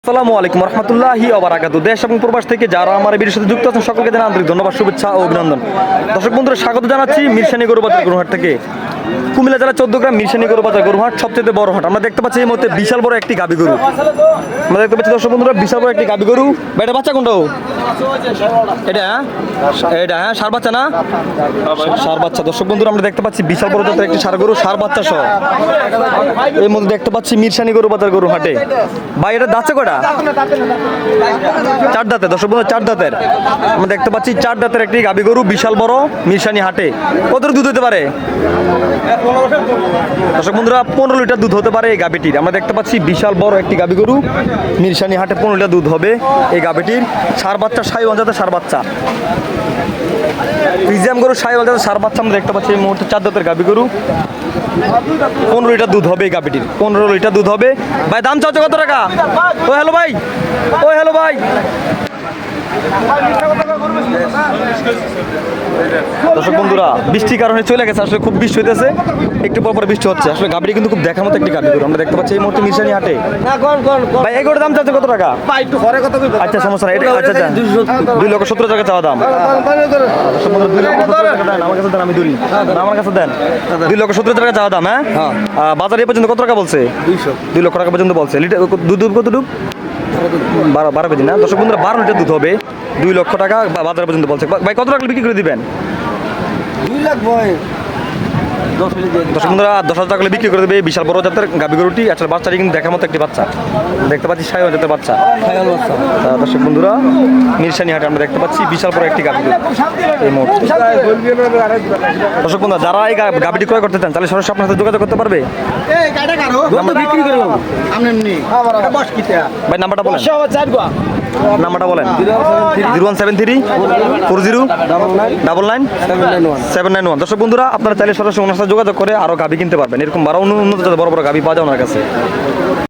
আসসালামু আলাইকুম রহমতুল্লাহি ওয়া বারাকাতুহু। দেশ এবং প্রবাস থেকে যারা আমার ভিডিওর সাথে যুক্ত আছেন সকলকে জানাই আন্তরিক ধন্যবাদ, শুভেচ্ছা ও অভিনন্দন। দর্শক বন্ধুরা, স্বাগত জানাচ্ছি মিরসানি গরুবাজার গরুহাট থেকে। কুমিল্লা জেলা 14 গ্রাম মিরসানি গরুবাজার গরুহাট সবচেয়ে বড় হাট। আমরা দেখতে পাচ্ছি এই মুহূর্তে বিশাল বড় একটি গাবি গরু। আমরা দেখতে পাচ্ছি দর্শক বন্ধুরা, বিশাল বড় একটি গাবি গরু। এটা বাচ্চা কোনটা? এটা হ্যাঁ সার বাচ্চা না? সার বাচ্চা। দর্শক বন্ধুরা, আমরা দেখতে পাচ্ছি বিশাল বড় জাতের একটি সার গরু, সার বাচ্চা সহ। এই মধ্যে দেখতে পাচ্ছি মিরসানি গরুবাজার গরু হাটে। ভাই এটা দাঁতছে কয়টা? চার দাঁতের। দর্শক বন্ধুরা, চার দাঁতের। আমরা দেখতে পাচ্ছি চার দাঁতের একটি গাবি গরু বিশাল বড় মিরসানি হাটে। কত দুধ হতে পারে? দর্শক বন্ধুরা, 15 লিটার দুধ হতে পারে এই গাবিটির। আমরা দেখতে পাচ্ছি বিশাল বড় একটি গাবি গরু মিরসানি হাটে, 15 লিটার দুধ হবে এই গাবিটির। সার বাচ্চা, সাইওয়াল জাতের সার বাচ্চা, ফ্রিজিয়ান গরু সাইওয়াল জাতের সার বাচ্চা। আমরা দেখতে পাচ্ছি এই মুহূর্তে চার দাঁতের গাবি গরু, 15 লিটার দুধ হবে এই গাবিটির, 15 লিটার দুধ হবে। ভাই দাম চাচ্ছে কত টাকা? ও হ্যালো ভাই, ও হ্যালো ভাই। দর্শক বন্ধুরা, বৃষ্টির কারণে চলে গেছে, আসলে খুব বৃষ্টি হইতেছে, একটু পর পর বৃষ্টি হচ্ছে। আসলে গাবিটি কিন্তু খুব দেখার মতো একটি গাবি গরু। আমরা দেখতে পাচ্ছি এই মুহূর্তে মিরসানি হাটে। ভাই এই গরুর দাম চাচ্ছে কত টাকা? আচ্ছা সমস্যা নাই, এটা আচ্ছা 2,70,000 টাকা চাওয়া দাম। আমার কাছে দেন, আমি ধরি, আমার কাছে দেন। 2,70,000 টাকা চাওয়া দাম। হ্যাঁ, বাজারে এ পর্যন্ত কত টাকা বলছে? 2 লক্ষ টাকা পর্যন্ত বলছে। লিটার দুধ কতটুকু? 12 কেজি না? দর্শক বন্ধুরা, 12 লিটার দুধ হবে, 2 লক্ষ টাকা বাজার পর্যন্ত বলছে। ভাই কত টাকা বিক্রি করে দিবেন? 2 লাখ ভাই। দর্শক বন্ধুরা, 10,000 টাকা বিক্রি করে দেবে বিশাল বড় জাতের গাবি গরুটি। আসলে বাচ্চাটি কিন্তু দেখার মতো একটি বাচ্চা। দেখতে পাচ্ছি সাইওয়াল জাতের বাচ্চা। দর্শক বন্ধুরা, মিরসানি হাটে আমরা দেখতে পাচ্ছি বিশাল বড় একটি গাবি গরু এই মুহূর্তে। দর্শক বন্ধুরা, যারা এই গাবিটি ক্রয় করতে চান তাহলে সরাসরি আপনার সাথে যোগাযোগ করতে পারবে। ভাই নাম্বারটা বলেন, নাম্বারটা বলেন। 0173 40 99 791। দর্শক বন্ধুরা, আপনারা চাইলে সরাসরি ওনার সাথে যোগাযোগ করে আরো গাবি কিনতে পারবেন। এরকম বড় উন্নত বড় বড় গাবি পাওয়া যায় ওনার কাছে।